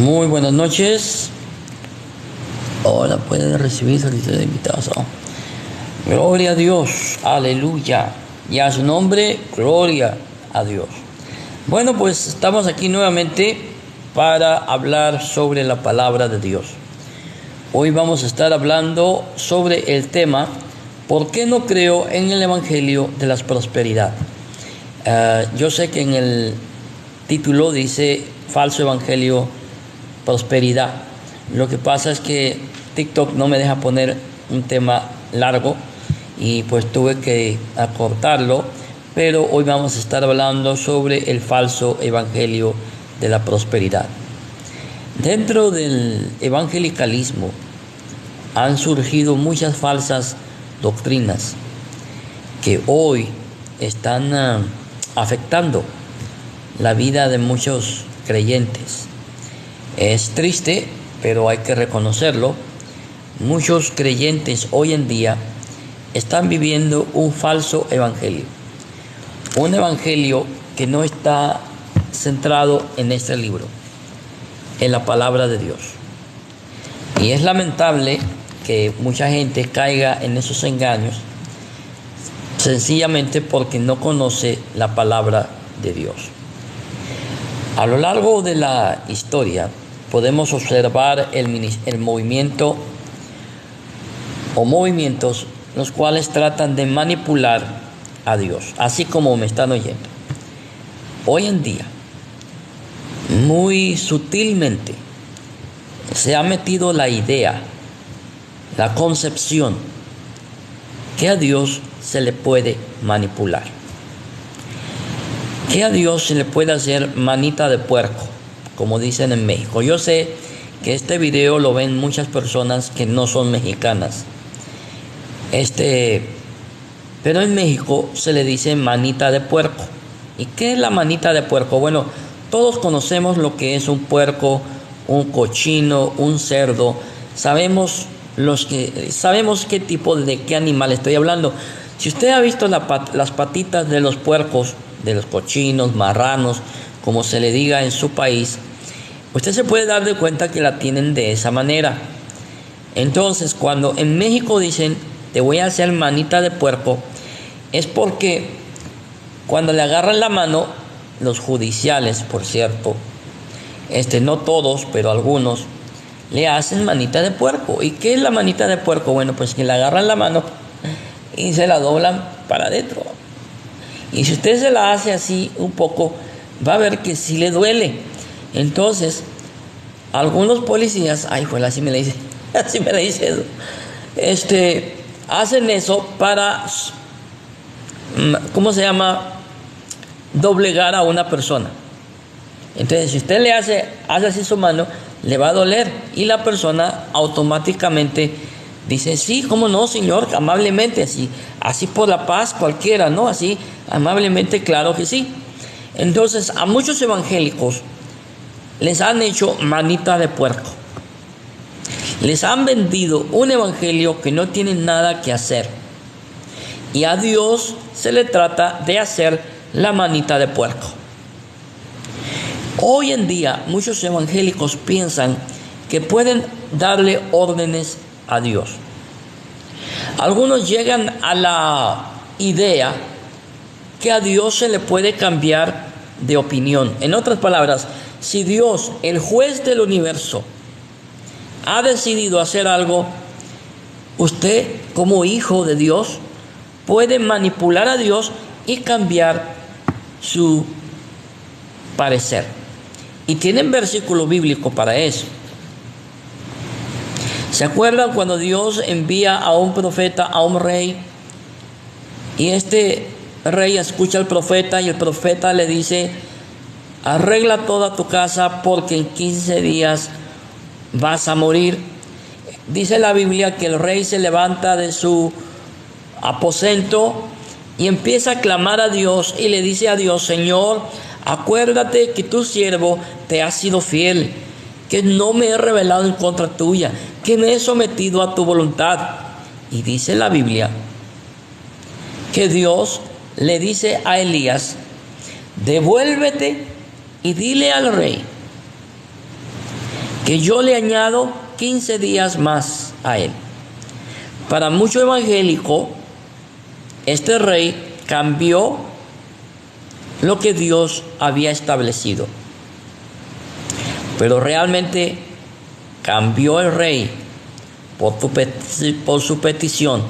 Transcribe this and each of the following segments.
Muy buenas noches. Hola, pueden recibir solicitud de invitación. Gloria a Dios, aleluya. Y a su nombre, gloria a Dios. Bueno, pues estamos aquí nuevamente para hablar sobre la palabra de Dios. Hoy vamos a estar hablando sobre el tema ¿por qué no creo en el Evangelio de la prosperidad? Yo sé que en el título dice falso evangelio prosperidad. Lo que pasa es que TikTok no me deja poner un tema largo y pues tuve que acortarlo, pero hoy vamos a estar hablando sobre el falso evangelio de la prosperidad. Dentro del evangelicalismo han surgido muchas falsas doctrinas que hoy están afectando la vida de muchos creyentes. Es triste, pero hay que reconocerlo. Muchos creyentes hoy en día están viviendo un falso evangelio. Un evangelio que no está centrado en este libro, en la palabra de Dios. Y es lamentable que mucha gente caiga en esos engaños sencillamente porque no conoce la palabra de Dios. A lo largo de la historia podemos observar el movimiento o movimientos los cuales tratan de manipular a Dios, así como me están oyendo. Hoy en día, muy sutilmente, se ha metido la idea, la concepción, que a Dios se le puede manipular, que a Dios se le puede hacer manita de puerco, como dicen en México. Yo sé que este video lo ven muchas personas que no son mexicanas. Pero en México se le dice manita de puerco. ¿Y qué es la manita de puerco? Bueno, todos conocemos lo que es un puerco, un cochino, un cerdo. Sabemos qué tipo de qué animal estoy hablando. Si usted ha visto las patitas de los puercos, de los cochinos, marranos, como se le diga en su país, usted se puede dar de cuenta que la tienen de esa manera. Entonces, cuando en México dicen te voy a hacer manita de puerco, es porque cuando le agarran la mano, los judiciales, por cierto, no todos, pero algunos, le hacen manita de puerco. ¿Y qué es la manita de puerco? Bueno, pues que le agarran la mano y se la doblan para adentro. Y si usted se la hace así un poco, va a ver que sí le duele. Entonces, algunos policías, así me le dice eso, hacen eso para, doblegar a una persona. Entonces, si usted le hace así su mano, le va a doler y la persona automáticamente dice, sí, cómo no, señor, amablemente, así por la paz cualquiera, ¿no? Así, amablemente, claro que sí. Entonces, a muchos evangélicos les han hecho manita de puerco. Les han vendido un evangelio que no tiene nada que hacer. Y a Dios se le trata de hacer la manita de puerco. Hoy en día muchos evangélicos piensan que pueden darle órdenes a Dios. Algunos llegan a la idea que a Dios se le puede cambiar de opinión. En otras palabras, si Dios, el juez del universo, ha decidido hacer algo, usted como hijo de Dios puede manipular a Dios y cambiar su parecer. Y tienen versículo bíblico para eso. ¿Se acuerdan cuando Dios envía a un profeta, a un rey? Y este rey escucha al profeta y el profeta le dice, arregla toda tu casa porque en 15 días vas a morir. Dice la Biblia que el rey se levanta de su aposento y empieza a clamar a Dios y le dice a Dios, Señor, acuérdate que tu siervo te ha sido fiel, que no me he rebelado en contra tuya, que me he sometido a tu voluntad. Y dice la Biblia que Dios le dice a Elías, devuélvete y dile al rey que yo le añado 15 días más a él. Para mucho evangélico, este rey cambió lo que Dios había establecido. Pero realmente cambió el rey por su petición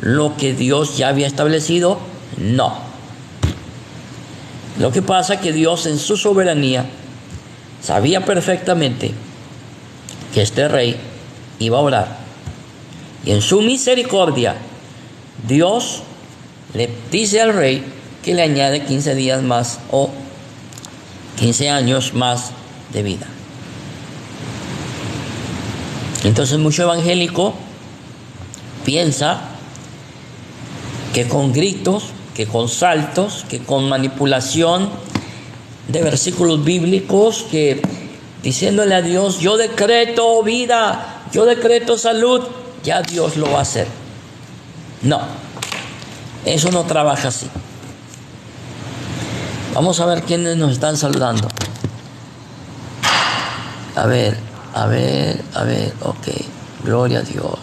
lo que Dios ya había establecido. No. Lo que pasa es que Dios en su soberanía sabía perfectamente que este rey iba a orar. Y en su misericordia, Dios le dice al rey que le añade 15 días más o 15 años más de vida. Entonces mucho evangélico piensa que con gritos, que con saltos, que con manipulación de versículos bíblicos, que diciéndole a Dios, yo decreto vida, yo decreto salud, ya Dios lo va a hacer. No, eso no trabaja así. Vamos a ver quiénes nos están saludando. A ver, ok, gloria a Dios.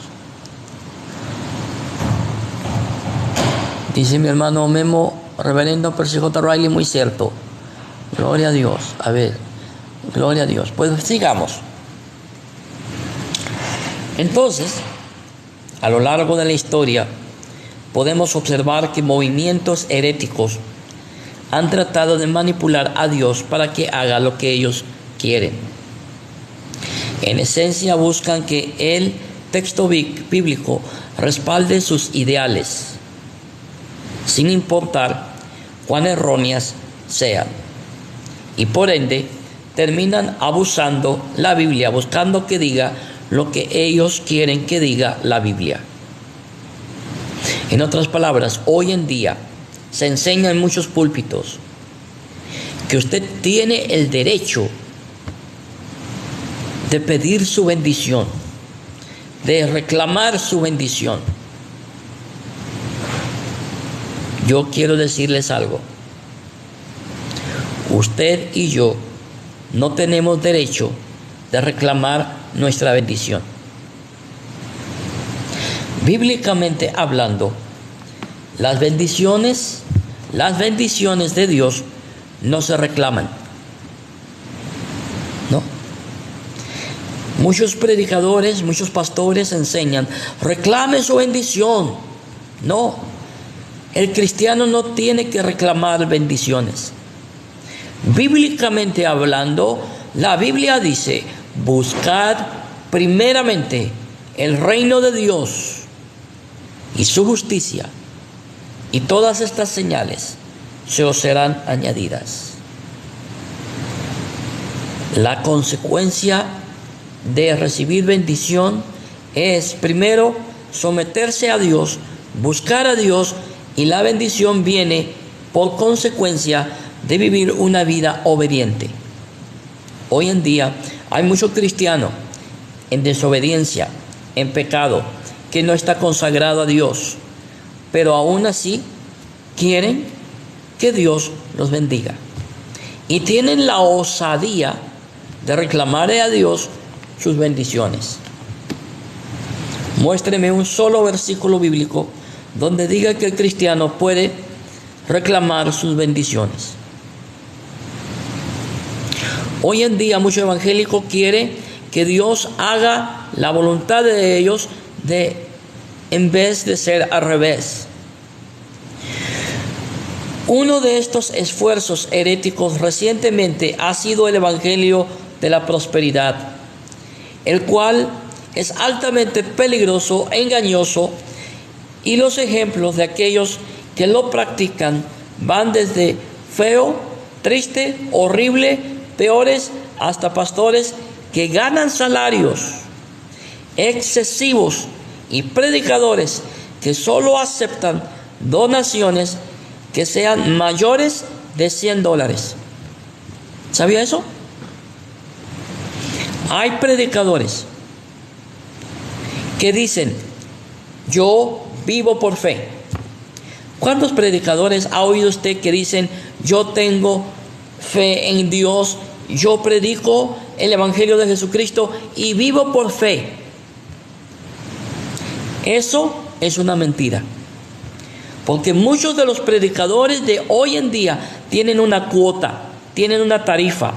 Dice mi hermano Memo, reverendo Percy J. Riley, muy cierto. Gloria a Dios. A ver, gloria a Dios. Pues sigamos. Entonces, a lo largo de la historia, podemos observar que movimientos heréticos han tratado de manipular a Dios para que haga lo que ellos quieren. En esencia, buscan que el texto bíblico respalde sus ideales, sin importar cuán erróneas sean. Y por ende, terminan abusando la Biblia, buscando que diga lo que ellos quieren que diga la Biblia. En otras palabras, hoy en día se enseña en muchos púlpitos que usted tiene el derecho de pedir su bendición, de reclamar su bendición. Yo quiero decirles algo. Usted y yo no tenemos derecho de reclamar nuestra bendición. Bíblicamente hablando, las bendiciones de Dios no se reclaman. No. Muchos predicadores, muchos pastores enseñan, reclame su bendición. No. El cristiano no tiene que reclamar bendiciones. Bíblicamente hablando, la Biblia dice, buscad primeramente el reino de Dios y su justicia, y todas estas señales se os serán añadidas. La consecuencia de recibir bendición es primero someterse a Dios, buscar a Dios, y la bendición viene por consecuencia de vivir una vida obediente. Hoy en día hay muchos cristianos en desobediencia, en pecado, que no está consagrado a Dios, pero aún así quieren que Dios los bendiga. Y tienen la osadía de reclamarle a Dios sus bendiciones. Muéstreme un solo versículo bíblico donde diga que el cristiano puede reclamar sus bendiciones. Hoy en día mucho evangélico quiere que Dios haga la voluntad de ellos en vez de ser al revés. Uno de estos esfuerzos heréticos recientemente ha sido el evangelio de la prosperidad, el cual es altamente peligroso e engañoso, y los ejemplos de aquellos que lo practican van desde feo, triste, horrible, peores, hasta pastores que ganan salarios excesivos y predicadores que solo aceptan donaciones que sean mayores de $100. ¿Sabía eso? Hay predicadores que dicen, yo vivo por fe. ¿Cuántos predicadores ha oído usted que dicen, yo tengo fe en Dios yo predico el Evangelio de Jesucristo y vivo por fe. Eso es una mentira. Porque muchos de los predicadores de hoy en día tienen una cuota, tienen una tarifa.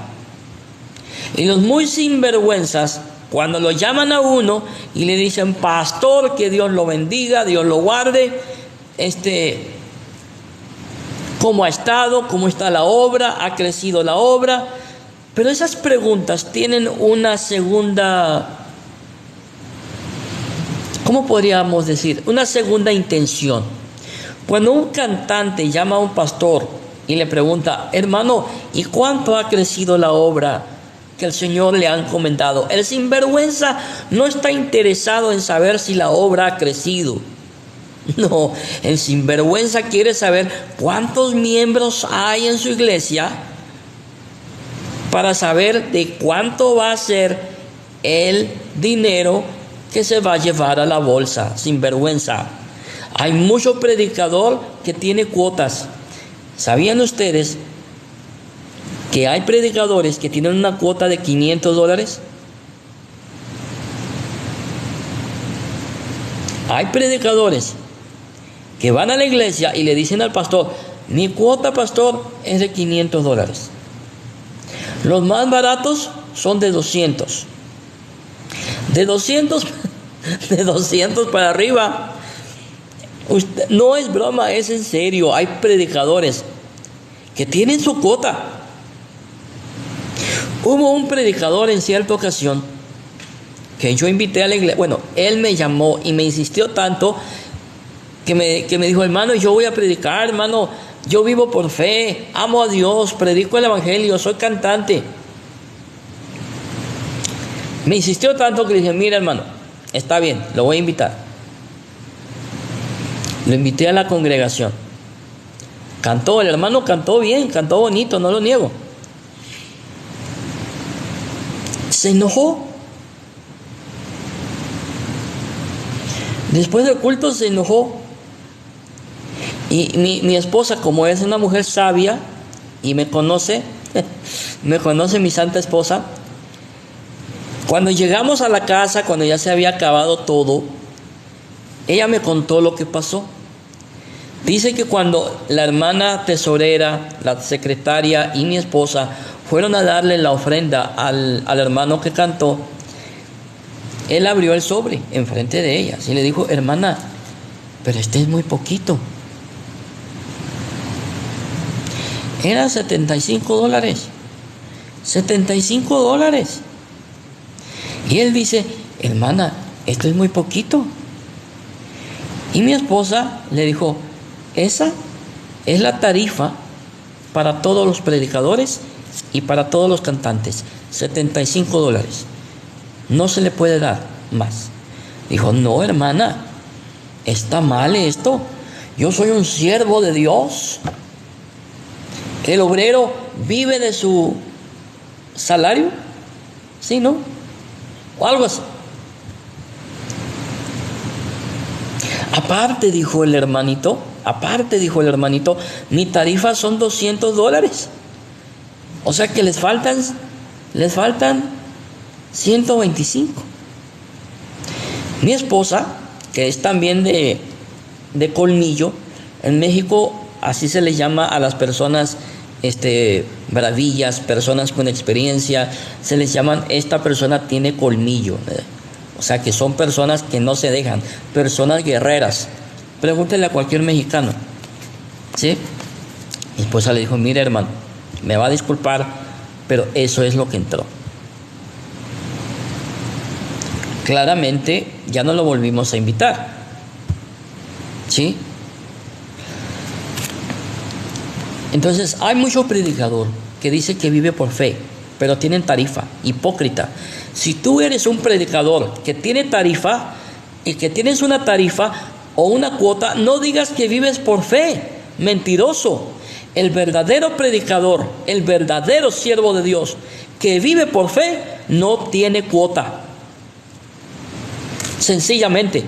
Y los muy sinvergüenzas, cuando lo llaman a uno y le dicen, pastor, que Dios lo bendiga, Dios lo guarde, ¿cómo ha estado? ¿Cómo está la obra? ¿Ha crecido la obra? Pero esas preguntas tienen una segunda, ¿cómo podríamos decir? Una segunda intención. Cuando un cantante llama a un pastor y le pregunta, hermano, ¿y cuánto ha crecido la obra que el Señor le ha encomendado? El sinvergüenza no está interesado en saber si la obra ha crecido. No, el sinvergüenza quiere saber cuántos miembros hay en su iglesia para saber de cuánto va a ser el dinero que se va a llevar a la bolsa. Sinvergüenza. Hay mucho predicador que tiene cuotas. ¿Sabían ustedes que hay predicadores que tienen una cuota de $500? Hay predicadores que van a la iglesia y le dicen al pastor, mi cuota, pastor, es de $500. Los más baratos son de 200. De 200 para arriba. No es broma, es en serio. Hay predicadores que tienen su cuota. Hubo un predicador en cierta ocasión que yo invité a la iglesia. Bueno, él me llamó y me insistió tanto que me dijo, hermano, yo voy a predicar, hermano, yo vivo por fe, amo a Dios, predico el Evangelio, soy cantante. Me insistió tanto que le dije, mira, hermano, está bien, lo voy a invitar. Lo invité a la congregación. Cantó, el hermano cantó bien, cantó bonito, no lo niego. Se enojó. Después del culto se enojó. Y mi esposa, como es una mujer sabia y me conoce mi santa esposa, cuando llegamos a la casa, cuando ya se había acabado todo, ella me contó lo que pasó. Dice que cuando la hermana tesorera, la secretaria y mi esposa fueron a darle la ofrenda al hermano que cantó, él abrió el sobre enfrente de ellas y le dijo, hermana, pero este es muy poquito. Eran $75. $75. Y él dice, hermana, esto es muy poquito. Y mi esposa le dijo, esa es la tarifa para todos los predicadores y para todos los cantantes, $75. No se le puede dar más. Dijo, no, hermana, está mal esto. Yo soy un siervo de Dios. El obrero vive de su salario, ¿sí, no? O algo así. Aparte, dijo el hermanito, mi tarifa son $200. O sea que les faltan 125. Mi esposa, que es también de colmillo, en México así se les llama a las personas bravillas, personas con experiencia, se les llaman, esta persona tiene colmillo, o sea que son personas que no se dejan, personas guerreras. Pregúntele a cualquier mexicano, ¿sí? Mi esposa le dijo, mire, hermano, me va a disculpar, pero eso es lo que entró. Claramente ya no lo volvimos a invitar, ¿sí? Entonces hay mucho predicador que dice que vive por fe, pero tienen tarifa, hipócrita. Si tú eres un predicador que tiene tarifa y que tienes una tarifa o una cuota, no digas que vives por fe, mentiroso. El verdadero predicador, el verdadero siervo de Dios que vive por fe, no tiene cuota. Sencillamente,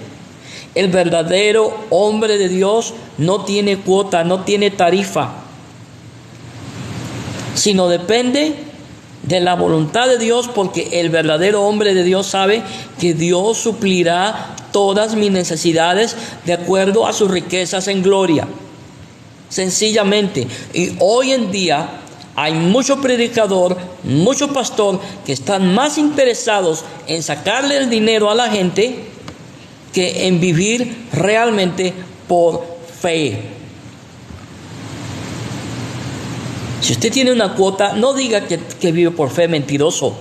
el verdadero hombre de Dios no tiene cuota, no tiene tarifa, sino depende de la voluntad de Dios, porque el verdadero hombre de Dios sabe que Dios suplirá todas mis necesidades de acuerdo a sus riquezas en gloria. Sencillamente. Y hoy en día hay mucho predicador, mucho pastor que están más interesados en sacarle el dinero a la gente que en vivir realmente por fe. Si usted tiene una cuota, no diga que vive por fe, mentiroso.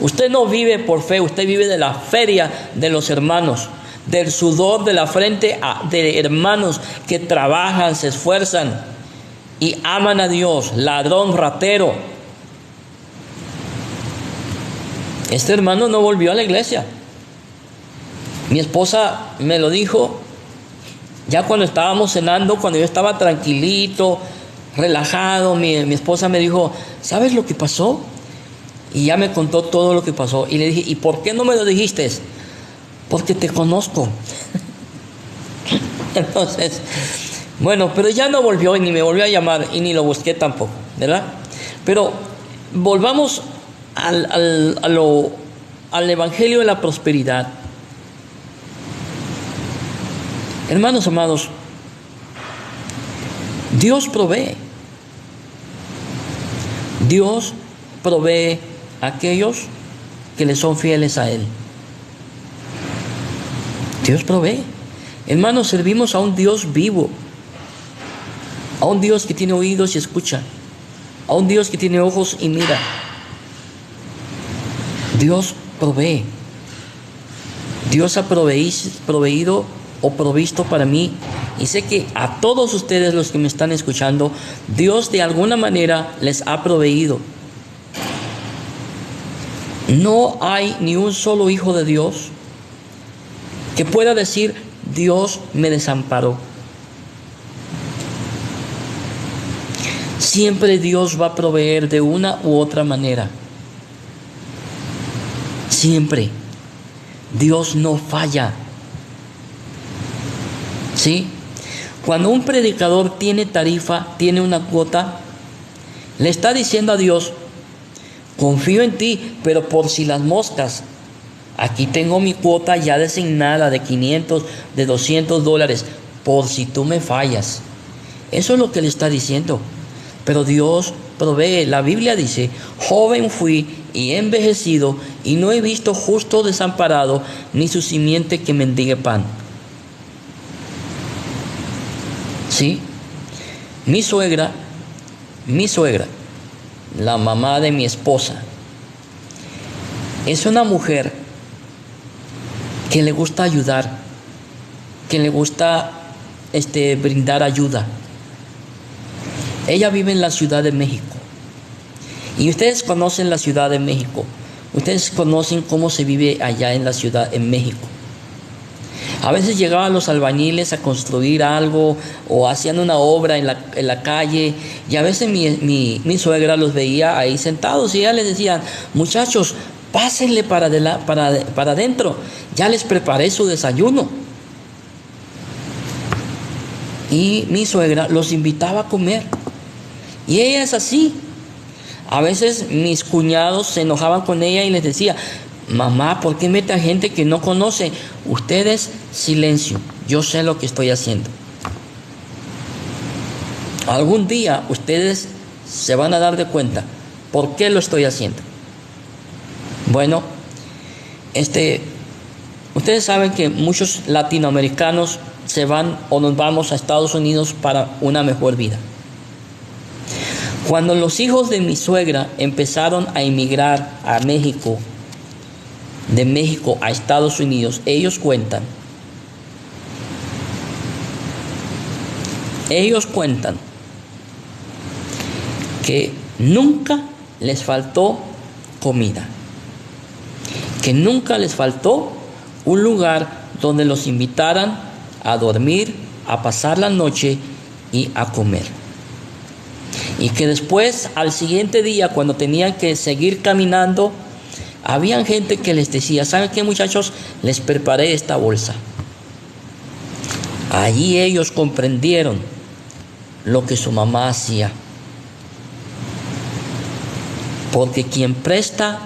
Usted no vive por fe, usted vive de la feria de los hermanos, del sudor de la frente de hermanos que trabajan, se esfuerzan y aman a Dios. Ladrón, ratero. Este hermano no volvió a la iglesia. Mi esposa me lo dijo ya cuando estábamos cenando, cuando yo estaba tranquilito, relajado. Mi esposa me dijo, ¿sabes lo que pasó? Y ya me contó todo lo que pasó. Y le dije, ¿y por qué no me lo dijiste? Porque te conozco. Entonces, bueno, pero ya no volvió y ni me volvió a llamar y ni lo busqué tampoco, ¿verdad? Pero volvamos al Evangelio de la prosperidad. Hermanos amados, Dios provee. Dios provee a aquellos que le son fieles a Él. Dios provee. Hermanos, servimos a un Dios vivo, a un Dios que tiene oídos y escucha, a un Dios que tiene ojos y mira. Dios provee. Dios ha proveído o provisto para mí, y sé que a todos ustedes los que me están escuchando, Dios de alguna manera les ha proveído. No hay ni un solo hijo de Dios que pueda decir, Dios me desamparó. Siempre Dios va a proveer de una u otra manera. Siempre. Dios no falla. ¿Sí? Cuando un predicador tiene tarifa, tiene una cuota, le está diciendo a Dios, confío en ti, pero por si las moscas, aquí tengo mi cuota ya designada de 500, de $200, por si tú me fallas. Eso es lo que le está diciendo. Pero Dios provee. La Biblia dice, joven fui y he envejecido, y no he visto justo desamparado, ni su simiente que mendigue pan. ¿Sí? Mi suegra, la mamá de mi esposa, es una mujer que le gusta ayudar, que le gusta brindar ayuda. Ella vive en la Ciudad de México. Y ustedes conocen la Ciudad de México. Ustedes conocen cómo se vive allá en la Ciudad de México. A veces llegaban los albañiles a construir algo o hacían una obra en la calle, y a veces mi suegra los veía ahí sentados y ella les decía, muchachos, pásenle para adentro, ya les preparé su desayuno. Y mi suegra los invitaba a comer. Y ella es así. A veces mis cuñados se enojaban con ella y les decía, mamá, ¿por qué mete a gente que no conoce? Ustedes, silencio, yo sé lo que estoy haciendo. Algún día ustedes se van a dar de cuenta por qué lo estoy haciendo. Bueno, ustedes saben que muchos latinoamericanos se van o nos vamos a Estados Unidos para una mejor vida. Cuando los hijos de mi suegra empezaron a emigrar a México, de México a Estados Unidos, ellos cuentan que nunca les faltó comida, que nunca les faltó un lugar donde los invitaran a dormir, a pasar la noche y a comer. Y que después, al siguiente día, cuando tenían que seguir caminando, habían gente que les decía, ¿saben qué, muchachos? Les preparé esta bolsa. Allí ellos comprendieron lo que su mamá hacía. Porque quien presta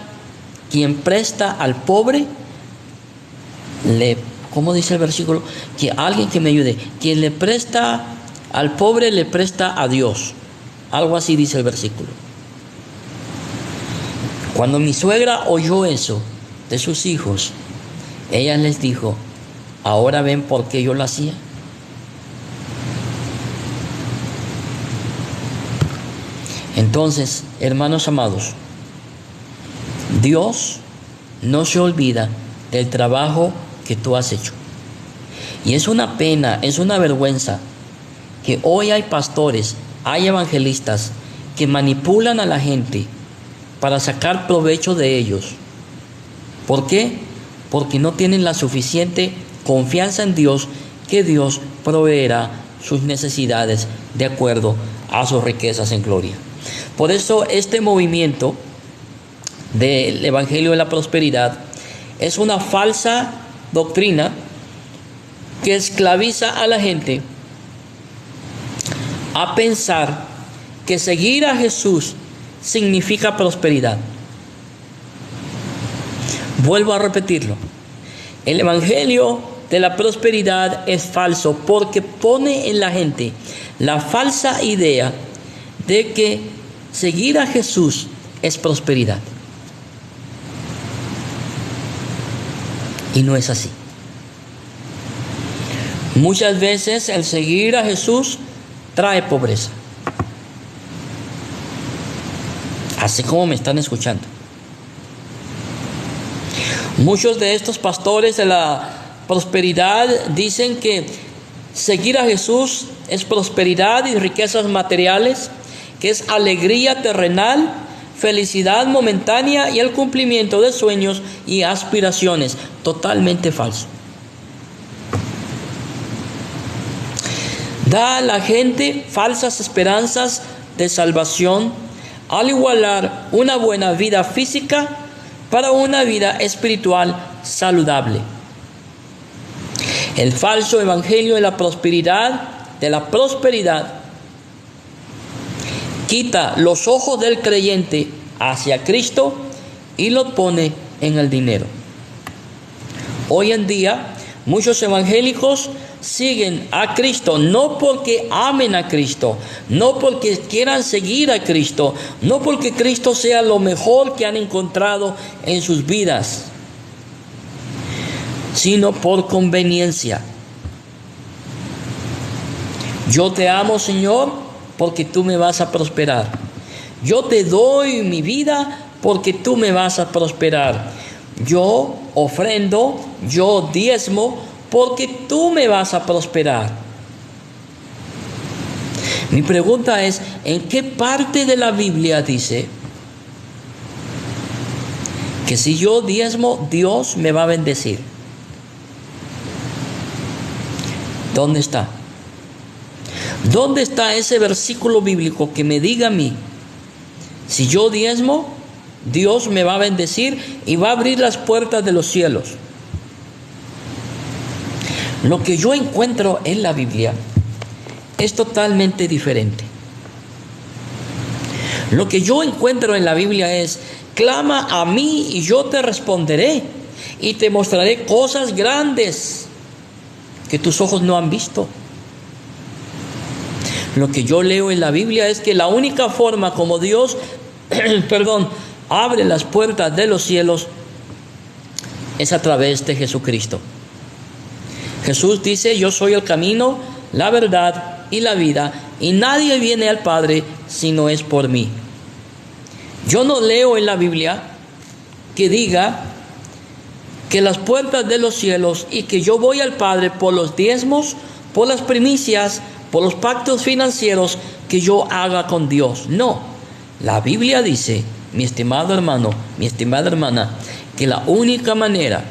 al pobre, ¿cómo dice el versículo? Que alguien que me ayude. Quien le presta al pobre, le presta a Dios. Algo así dice el versículo. Cuando mi suegra oyó eso de sus hijos, ella les dijo: ¿ahora ven por qué yo lo hacía? Entonces, hermanos amados, Dios no se olvida del trabajo que tú has hecho. Y es una pena, es una vergüenza que hoy hay pastores, hay evangelistas que manipulan a la gente para sacar provecho de ellos. ¿Por qué? Porque no tienen la suficiente confianza en Dios, que Dios proveerá sus necesidades de acuerdo a sus riquezas en gloria. Por eso este movimiento del Evangelio de la Prosperidad es una falsa doctrina que esclaviza a la gente a pensar que seguir a Jesús significa prosperidad. Vuelvo a repetirlo. El Evangelio de la Prosperidad es falso porque pone en la gente la falsa idea de que seguir a Jesús es prosperidad. Y no es así. Muchas veces el seguir a Jesús trae pobreza. Así como me están escuchando. Muchos de estos pastores de la prosperidad dicen que seguir a Jesús es prosperidad y riquezas materiales, que es alegría terrenal, felicidad momentánea y el cumplimiento de sueños y aspiraciones. Totalmente falso. Da a la gente falsas esperanzas de salvación al igualar una buena vida física para una vida espiritual saludable. El falso evangelio de la prosperidad, quita los ojos del creyente hacia Cristo y los pone en el dinero. Hoy en día, muchos evangélicos siguen a Cristo no porque amen a Cristo, no porque quieran seguir a Cristo, no porque Cristo sea lo mejor que han encontrado en sus vidas, sino por conveniencia. Yo te amo, Señor, porque tú me vas a prosperar. Yo te doy mi vida porque tú me vas a prosperar. Yo ofrendo, yo diezmo porque tú me vas a prosperar. Mi pregunta es: ¿en qué parte de la Biblia dice que si yo diezmo, Dios me va a bendecir? ¿Dónde está? ¿Dónde está ese versículo bíblico que me diga a mí: si yo diezmo, Dios me va a bendecir y va a abrir las puertas de los cielos? Lo que yo encuentro en la Biblia es totalmente diferente. Lo que yo encuentro en la Biblia es: clama a mí y yo te responderé y te mostraré cosas grandes que tus ojos no han visto. Lo que yo leo en la Biblia es que la única forma como Dios abre las puertas de los cielos es a través de Jesucristo. Jesús dice: yo soy el camino, la verdad y la vida, y nadie viene al Padre si no es por mí. Yo no leo en la Biblia que diga que las puertas de los cielos y que yo voy al Padre por los diezmos, por las primicias, por los pactos financieros que yo haga con Dios. No, la Biblia dice, mi estimado hermano, mi estimada hermana, que la única manera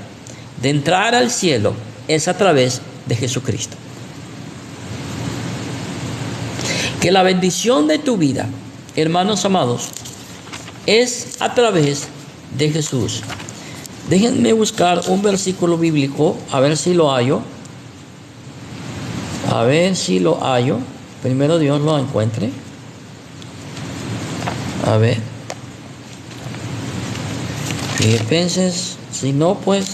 de entrar al cielo es a través de Jesucristo. Que la bendición de tu vida, hermanos amados, es a través de Jesús. Déjenme buscar un versículo bíblico, a ver si lo hallo. A ver si lo hallo. Primero Dios lo encuentre. A ver. Filipenses, si no, pues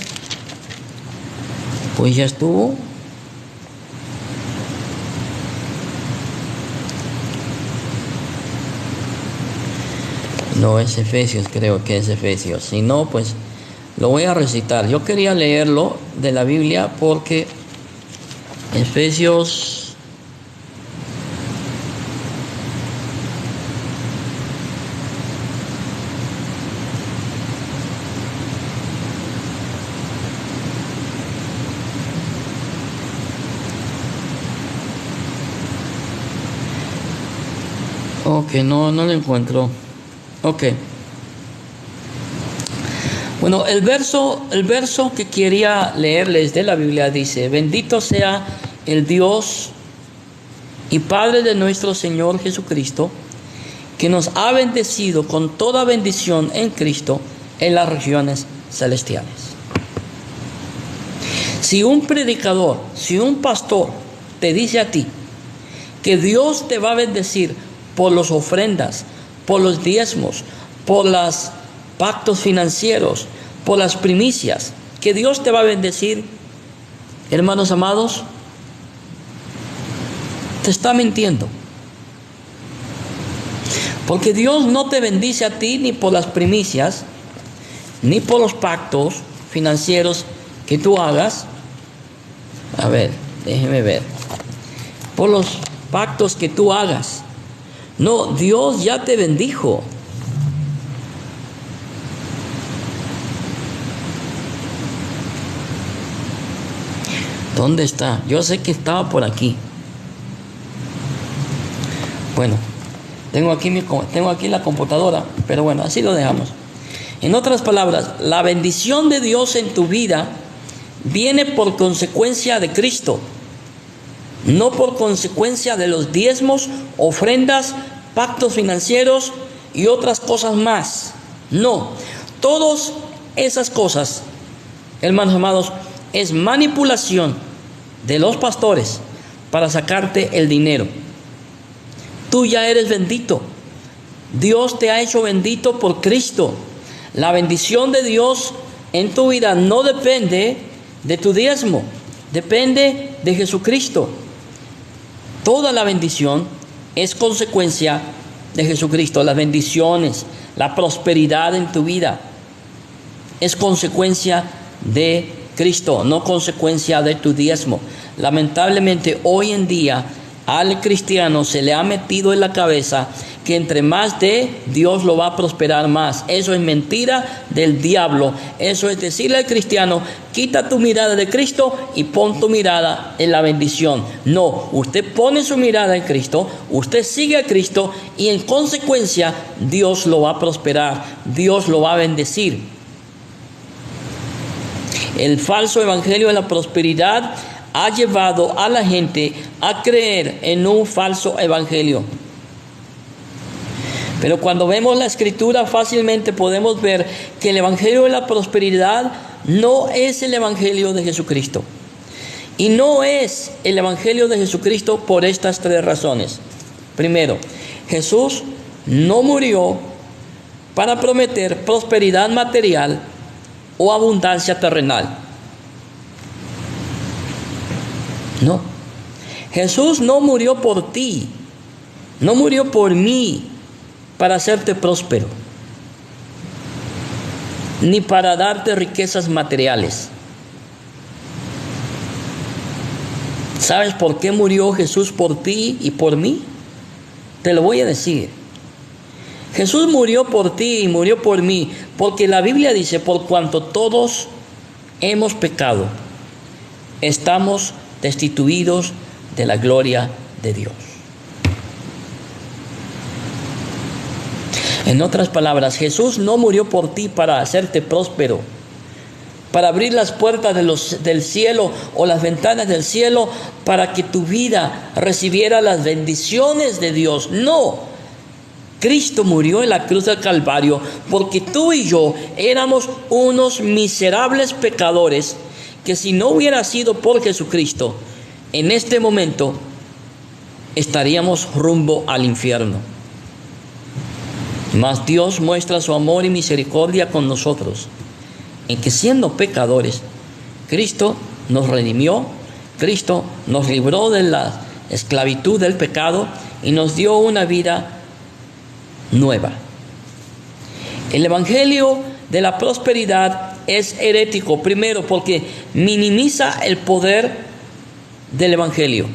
ya estuvo. No, es Efesios, creo que es Efesios. Si no, pues lo voy a recitar. Yo quería leerlo de la Biblia porque Efesios... Ok, no lo encuentro. Ok. Bueno, el verso que quería leerles de la Biblia dice: bendito sea el Dios y Padre de nuestro Señor Jesucristo, que nos ha bendecido con toda bendición en Cristo en las regiones celestiales. Si un predicador, si un pastor te dice a ti que Dios te va a bendecir por las ofrendas, por los diezmos, por los pactos financieros, por las primicias, que Dios te va a bendecir, hermanos amados, te está mintiendo. Porque Dios no te bendice a ti ni por las primicias, ni por los pactos financieros que tú hagas. A ver, déjeme ver. Por los pactos que tú hagas. No, Dios ya te bendijo. ¿Dónde está? Yo sé que estaba por aquí. Bueno, tengo aquí la computadora, pero bueno, así lo dejamos. En otras palabras, la bendición de Dios en tu vida viene por consecuencia de Cristo, no por consecuencia de los diezmos, ofrendas, pactos financieros y otras cosas más. No, todas esas cosas, hermanos amados, es manipulación de los pastores para sacarte el dinero. Tú ya eres bendito. Dios te ha hecho bendito por Cristo. La bendición de Dios en tu vida no depende de tu diezmo, depende de Jesucristo. Toda la bendición es consecuencia de Jesucristo. Las bendiciones, la prosperidad en tu vida es consecuencia de Cristo, no consecuencia de tu diezmo. Lamentablemente hoy en día al cristiano se le ha metido en la cabeza que entre más dé, Dios lo va a prosperar más. Eso es mentira del diablo. Eso es decirle al cristiano: quita tu mirada de Cristo y pon tu mirada en la bendición. No, usted pone su mirada en Cristo, usted sigue a Cristo y en consecuencia Dios lo va a prosperar, Dios lo va a bendecir. El falso evangelio de la prosperidad ha llevado a la gente a creer en un falso evangelio. Pero cuando vemos la escritura fácilmente podemos ver que el evangelio de la prosperidad no es el evangelio de Jesucristo. Y no es el evangelio de Jesucristo por estas tres razones. Primero, Jesús no murió para prometer prosperidad material o abundancia terrenal. No. Jesús no murió por ti, no murió por mí para hacerte próspero, ni para darte riquezas materiales. ¿Sabes por qué murió Jesús por ti y por mí? Te lo voy a decir. Jesús murió por ti y murió por mí, porque la Biblia dice: por cuanto todos hemos pecado, estamos destituidos de la gloria de Dios. En otras palabras, Jesús no murió por ti para hacerte próspero, para abrir las puertas del cielo o las ventanas del cielo para que tu vida recibiera las bendiciones de Dios. No. Cristo murió en la cruz del Calvario porque tú y yo éramos unos miserables pecadores que, si no hubiera sido por Jesucristo, en este momento estaríamos rumbo al infierno. Mas Dios muestra su amor y misericordia con nosotros, en que siendo pecadores, Cristo nos redimió, Cristo nos libró de la esclavitud del pecado y nos dio una vida nueva. El evangelio de la prosperidad es herético, primero porque minimiza el poder del evangelio.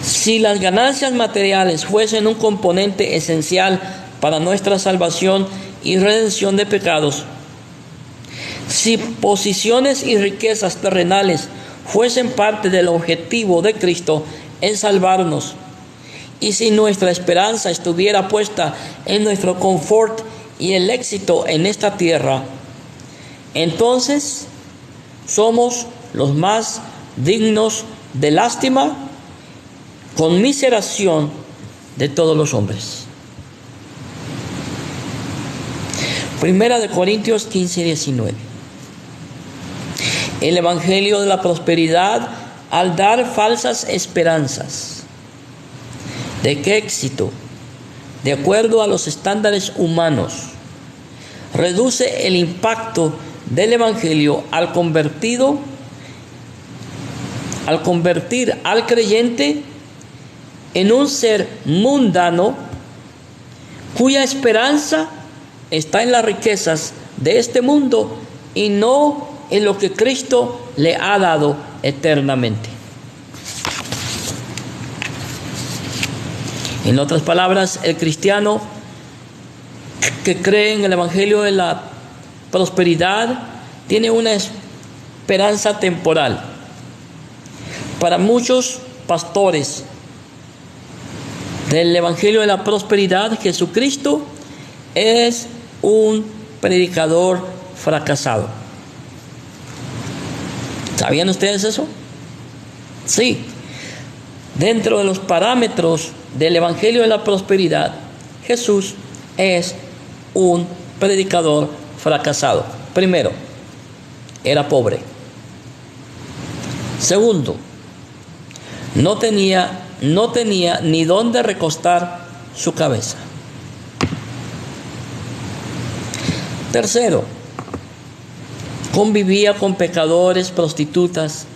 Si las ganancias materiales fuesen un componente esencial para nuestra salvación y redención de pecados, si posiciones y riquezas terrenales fuesen parte del objetivo de Cristo en salvarnos, y si nuestra esperanza estuviera puesta en nuestro confort y el éxito en esta tierra, entonces somos los más dignos de lástima, conmiseración de todos los hombres. Primera de Corintios 15:19. El evangelio de la prosperidad, al dar falsas esperanzas de qué éxito, de acuerdo a los estándares humanos, reduce el impacto del evangelio al convertir al creyente en un ser mundano cuya esperanza está en las riquezas de este mundo y no en lo que Cristo le ha dado eternamente. En otras palabras, el cristiano que cree en el evangelio de la prosperidad tiene una esperanza temporal. Para muchos pastores del evangelio de la prosperidad, Jesucristo es un predicador fracasado. ¿Sabían ustedes eso? Sí. Dentro de los parámetros del evangelio de la prosperidad, Jesús es un predicador fracasado. Primero, era pobre. Segundo, no tenía ni dónde recostar su cabeza. Tercero, convivía con pecadores, prostitutas.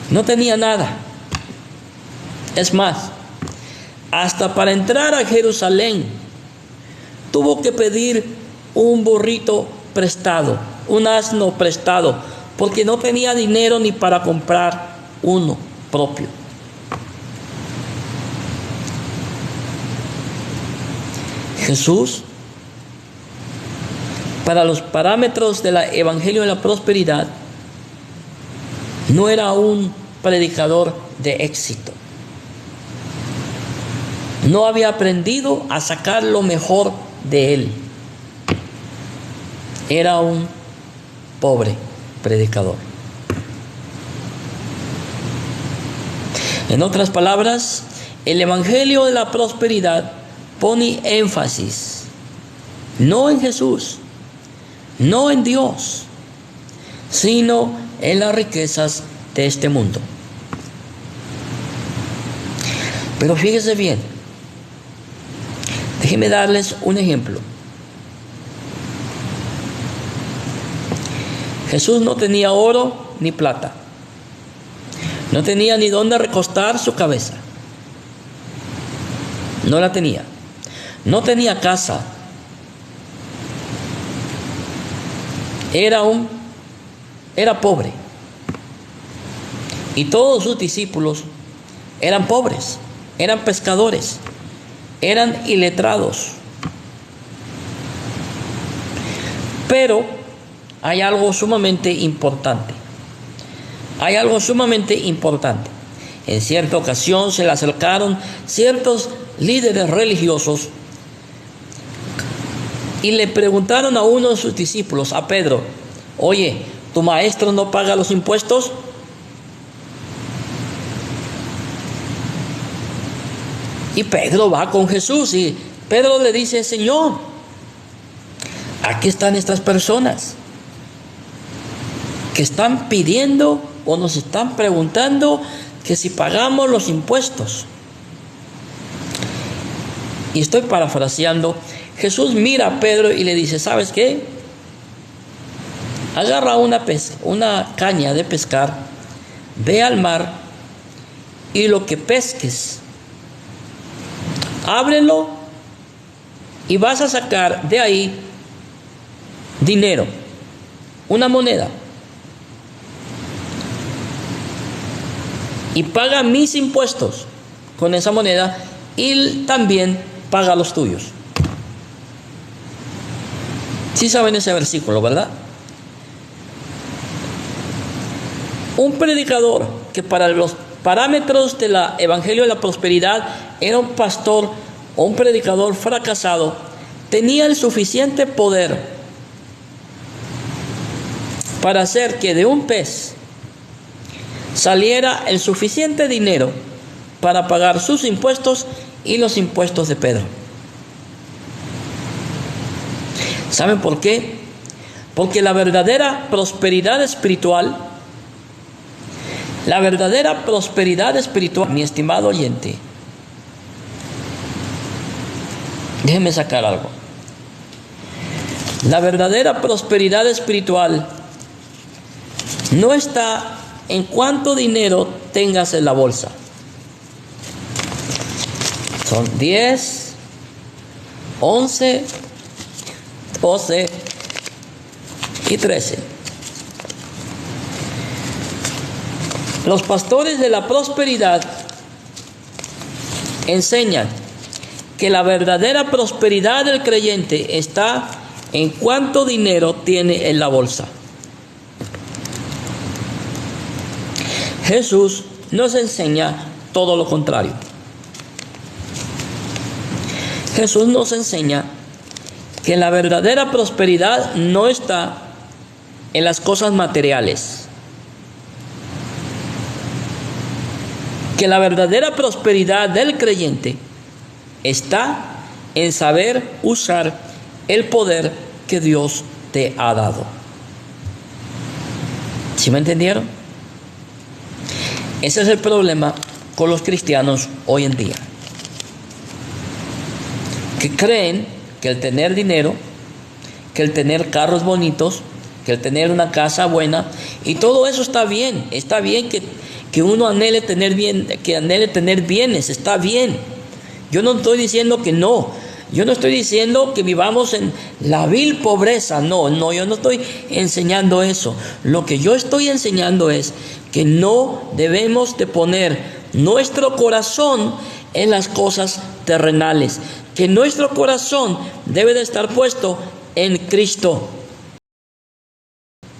No tenía nada. Es más, hasta para entrar a Jerusalén tuvo que pedir un burrito prestado, un asno prestado, porque no tenía dinero ni para comprar uno propio. Jesús, para los parámetros del evangelio de la prosperidad, no era un predicador de éxito. No había aprendido a sacar lo mejor de él. Era un pobre predicador. En otras palabras, el evangelio de la prosperidad pone énfasis no en Jesús, no en Dios, sino en las riquezas de este mundo. Pero fíjese bien, déjenme darles un ejemplo. Jesús no tenía oro ni plata, no tenía ni dónde recostar su cabeza, no la tenía, no tenía casa, era pobre. Y todos sus discípulos eran pobres, eran pescadores, eran iletrados. Pero hay algo sumamente importante. Hay algo sumamente importante. En cierta ocasión se le acercaron ciertos líderes religiosos y le preguntaron a uno de sus discípulos, a Pedro: oye, ¿tu maestro no paga los impuestos? Y Pedro va con Jesús y Pedro le dice: Señor, aquí están estas personas que están pidiendo o nos están preguntando que si pagamos los impuestos. Y estoy parafraseando. Jesús mira a Pedro y le dice, ¿sabes qué? Agarra una caña de pescar, ve al mar y lo que pesques, ábrelo y vas a sacar de ahí dinero, una moneda. Y paga mis impuestos con esa moneda y también paga los tuyos. Sí saben ese versículo, ¿verdad? Un predicador que para los parámetros del Evangelio de la Prosperidad era un pastor o un predicador fracasado, tenía el suficiente poder para hacer que de un pez saliera el suficiente dinero para pagar sus impuestos y los impuestos de Pedro. ¿Saben por qué? Porque la verdadera prosperidad espiritual, mi estimado oyente, déjeme sacar algo. La verdadera prosperidad espiritual no está en cuánto dinero tengas en la bolsa. Son 10, 11, 12 y 13. Los pastores de la prosperidad enseñan que la verdadera prosperidad del creyente está en cuánto dinero tiene en la bolsa. Jesús nos enseña todo lo contrario. Jesús nos enseña que la verdadera prosperidad no está en las cosas materiales. Que la verdadera prosperidad del creyente está en saber usar el poder que Dios te ha dado. ¿Sí me entendieron? Ese es el problema con los cristianos hoy en día, que creen que el tener dinero, que el tener carros bonitos, que el tener una casa buena, y todo eso está bien que uno anhele tener bienes, está bien. Yo no estoy diciendo que no, yo no estoy diciendo que vivamos en la vil pobreza, no, yo no estoy enseñando eso. Lo que yo estoy enseñando es que no debemos de poner nuestro corazón en las cosas terrenales, que nuestro corazón debe de estar puesto en Cristo.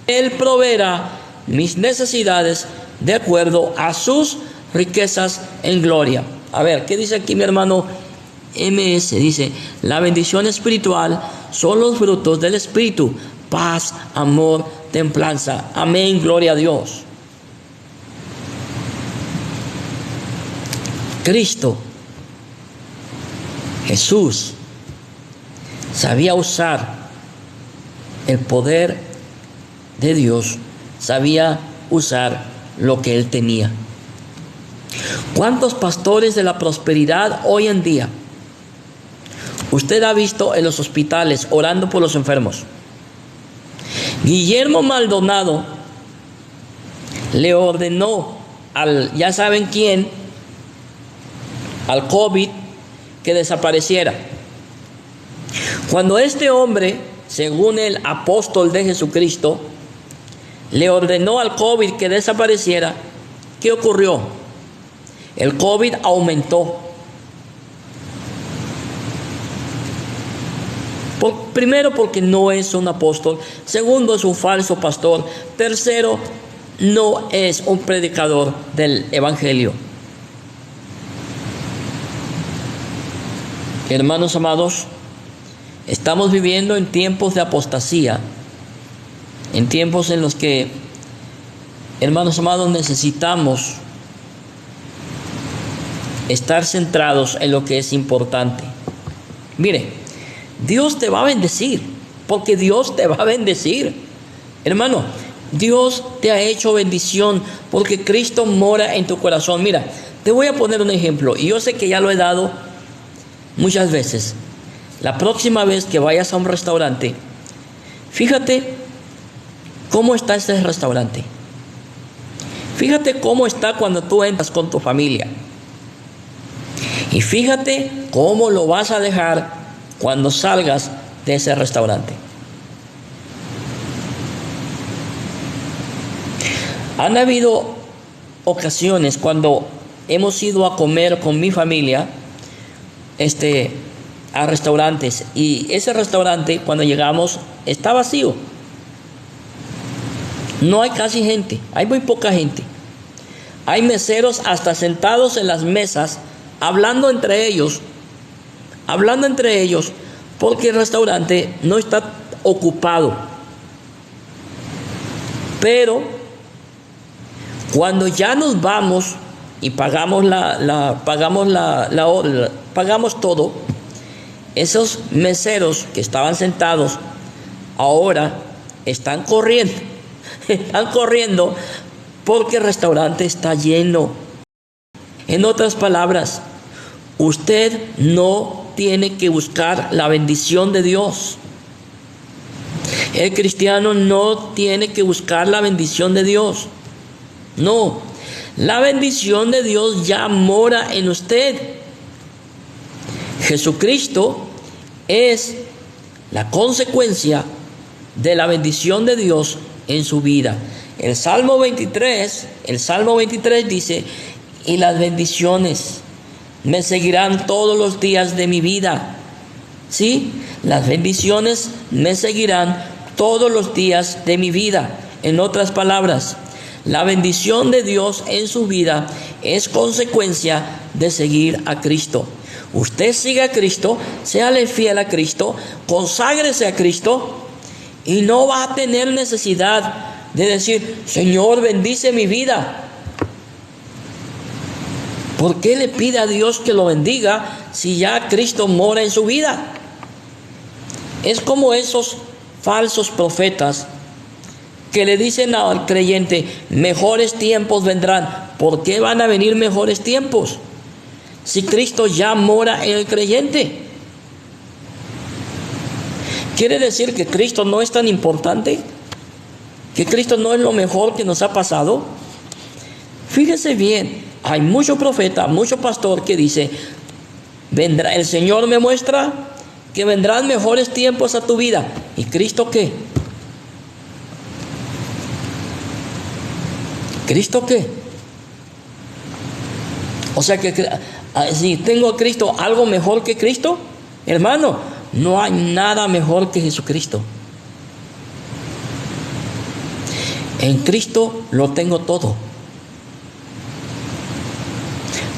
Él proveerá mis necesidades de acuerdo a sus riquezas en gloria. A ver, ¿qué dice aquí mi hermano MS? Dice, la bendición espiritual son los frutos del Espíritu: paz, amor, templanza. Amén, gloria a Dios. Cristo, Jesús, sabía usar el poder de Dios, sabía usar lo que Él tenía. ¿Cuántos pastores de la prosperidad hoy en día usted ha visto en los hospitales orando por los enfermos? Guillermo Maldonado le ordenó ya saben quién, al COVID, que desapareciera. Cuando este hombre, según el apóstol de Jesucristo, le ordenó al COVID que desapareciera, ¿qué ocurrió? El COVID aumentó. Primero, porque no es un apóstol. Segundo, es un falso pastor. Tercero, no es un predicador del evangelio. Hermanos amados, estamos viviendo en tiempos de apostasía, en tiempos en los que, hermanos amados, necesitamos estar centrados en lo que es importante. Mire, Dios te va a bendecir, porque Dios te va a bendecir. Hermano, Dios te ha hecho bendición porque Cristo mora en tu corazón. Mira, te voy a poner un ejemplo y yo sé que ya lo he dado muchas veces. La próxima vez que vayas a un restaurante, fíjate cómo está ese restaurante. Fíjate cómo está cuando tú entras con tu familia. Y fíjate cómo lo vas a dejar cuando salgas de ese restaurante. Han habido ocasiones cuando hemos ido a comer con mi familia a restaurantes, y ese restaurante cuando llegamos está vacío. No hay casi gente, hay muy poca gente. Hay meseros hasta sentados en las mesas hablando entre ellos, porque el restaurante no está ocupado. Pero cuando ya nos vamos y pagamos pagamos todo, esos meseros que estaban sentados ahora están corriendo porque el restaurante está lleno. En otras palabras, usted no tiene que buscar la bendición de Dios. El cristiano no tiene que buscar la bendición de Dios. No, la bendición de Dios ya mora en usted. Jesucristo es la consecuencia de la bendición de Dios en su vida. El Salmo 23 dice: y las bendiciones me seguirán todos los días de mi vida. ¿Sí? Las bendiciones me seguirán todos los días de mi vida. En otras palabras, la bendición de Dios en su vida es consecuencia de seguir a Cristo. Usted siga a Cristo, séale fiel a Cristo, conságrese a Cristo y no va a tener necesidad de decir: Señor, bendice mi vida. ¿Por qué le pide a Dios que lo bendiga si ya Cristo mora en su vida? Es como esos falsos profetas que le dicen al creyente: mejores tiempos vendrán. ¿Por qué van a venir mejores tiempos si Cristo ya mora en el creyente? ¿Quiere decir que Cristo no es tan importante? ¿Que Cristo no es lo mejor que nos ha pasado? Fíjese bien, hay mucho profeta, mucho pastor que dice: vendrá, el Señor me muestra que vendrán mejores tiempos a tu vida. ¿Y Cristo qué? ¿Cristo qué? O sea que si tengo a Cristo, ¿algo mejor que Cristo? Hermano, no hay nada mejor que Jesucristo. En Cristo lo tengo todo.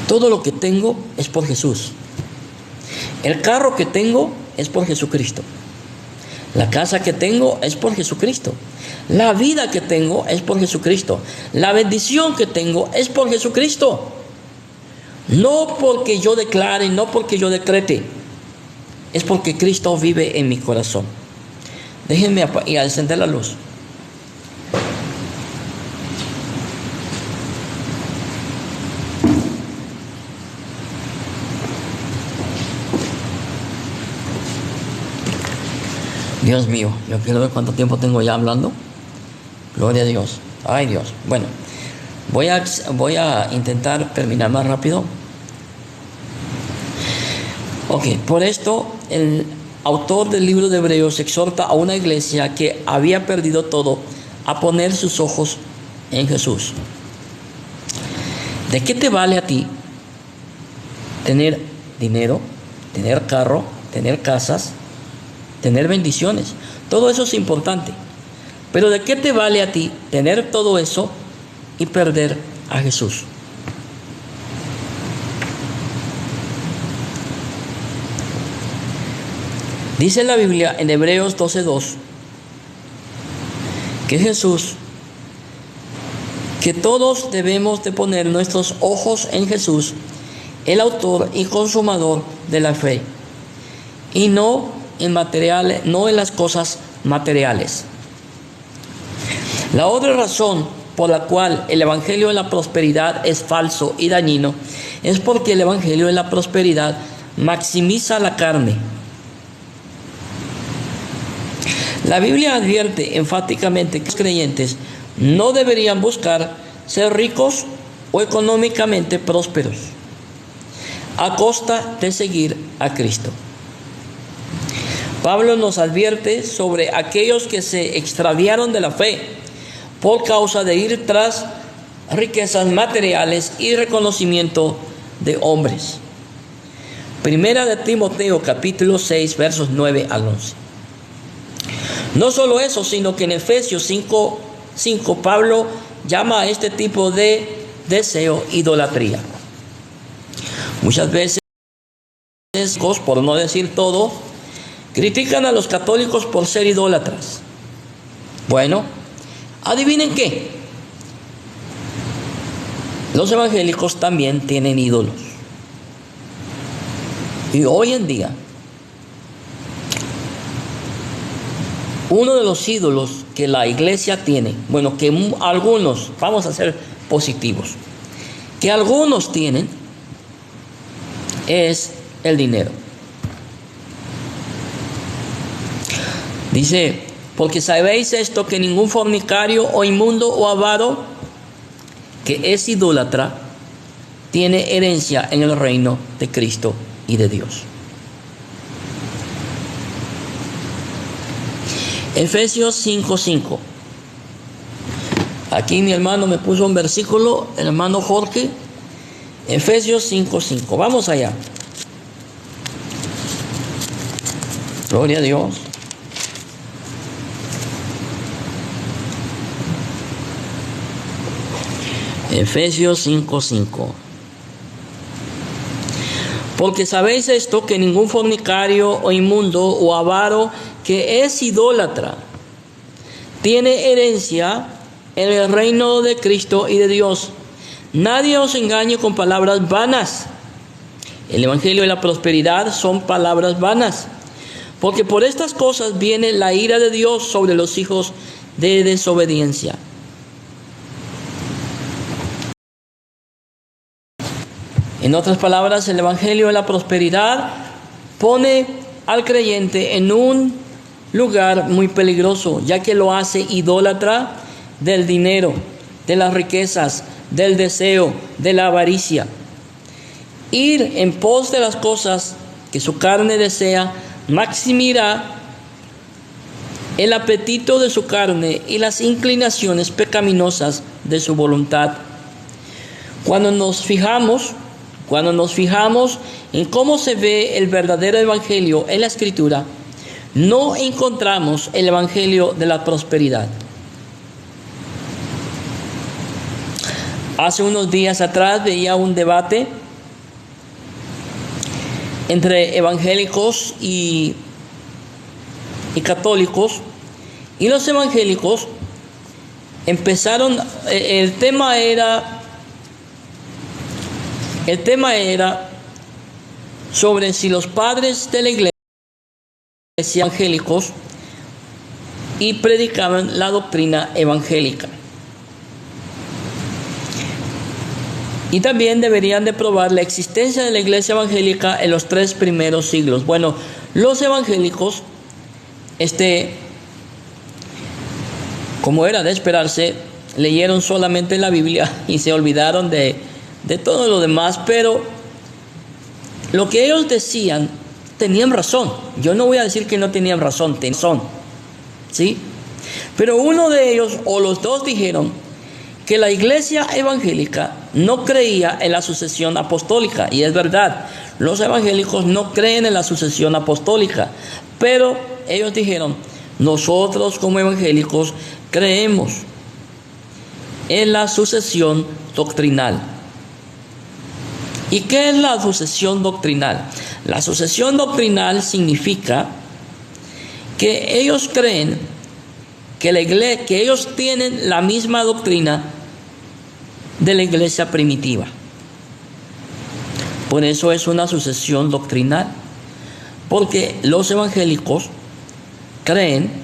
Todo lo que tengo es por Jesús. El carro que tengo es por Jesucristo. La casa que tengo es por Jesucristo. La vida que tengo es por Jesucristo. La bendición que tengo es por Jesucristo. No porque yo declare, no porque yo decrete. Es porque Cristo vive en mi corazón. Déjenme encender la luz. Dios mío, yo quiero ver cuánto tiempo tengo ya hablando. Gloria a Dios. Ay, Dios. Bueno, voy a intentar terminar más rápido. Ok, por esto el autor del libro de Hebreos exhorta a una iglesia que había perdido todo a poner sus ojos en Jesús. ¿De qué te vale a ti tener dinero, tener carro, tener casas, tener bendiciones? Todo eso es importante. Pero ¿de qué te vale a ti tener todo eso y perder a Jesús? Dice la Biblia en Hebreos 12:2 que Jesús, que todos debemos de poner nuestros ojos en Jesús, el autor y consumador de la fe, y no en materiales, no en las cosas materiales. La otra razón por la cual el evangelio de la prosperidad es falso y dañino es porque el evangelio de la prosperidad maximiza la carne. La Biblia advierte enfáticamente que los creyentes no deberían buscar ser ricos o económicamente prósperos a costa de seguir a Cristo. Pablo nos advierte sobre aquellos que se extraviaron de la fe por causa de ir tras riquezas materiales y reconocimiento de hombres. Primera de Timoteo, capítulo 6, versos 9 al 11. No solo eso, sino que en Efesios 5, Pablo llama a este tipo de deseo idolatría. Muchas veces, por no decir todo, critican a los católicos por ser idólatras. Bueno, adivinen qué. Los evangélicos también tienen ídolos. Y hoy en día, uno de los ídolos que la iglesia tiene, bueno, que algunos, vamos a ser positivos, que algunos tienen, es el dinero. Dice, porque sabéis esto, que ningún fornicario o inmundo o avaro que es idólatra tiene herencia en el reino de Cristo y de Dios. Efesios 5:5. Aquí mi hermano me puso un versículo, el hermano Jorge. Efesios 5:5. Vamos allá. Gloria a Dios. Efesios 5:5. Porque sabéis esto, que ningún fornicario o inmundo o avaro que es idólatra tiene herencia en el reino de Cristo y de Dios. Nadie os engañe con palabras vanas. El evangelio de la prosperidad son palabras vanas, porque por estas cosas viene la ira de Dios sobre los hijos de desobediencia. En otras palabras, el evangelio de la prosperidad pone al creyente en un lugar muy peligroso, ya que lo hace idólatra del dinero, de las riquezas, del deseo, de la avaricia. Ir en pos de las cosas que su carne desea maximirá el apetito de su carne y las inclinaciones pecaminosas de su voluntad. Cuando nos fijamos en cómo se ve el verdadero evangelio en la Escritura, no encontramos el evangelio de la prosperidad. Hace unos días atrás veía un debate entre evangélicos y católicos, y los evangélicos empezaron, el tema era sobre si los padres de la iglesia evangélicos y predicaban la doctrina evangélica, y también deberían de probar la existencia de la iglesia evangélica en los 3 primeros siglos. Bueno, los evangélicos, como era de esperarse, leyeron solamente la Biblia y se olvidaron de todo lo demás, pero lo que ellos decían tenían razón. Yo no voy a decir que no tenían razón, tenían razón, ¿sí? Pero uno de ellos o los dos dijeron que la iglesia evangélica no creía en la sucesión apostólica, y es verdad, los evangélicos no creen en la sucesión apostólica, pero ellos dijeron, nosotros como evangélicos creemos en la sucesión doctrinal. ¿Y qué es la sucesión doctrinal? La sucesión doctrinal significa que ellos creen que ellos tienen la misma doctrina de la iglesia primitiva. Por eso es una sucesión doctrinal, porque los evangélicos creen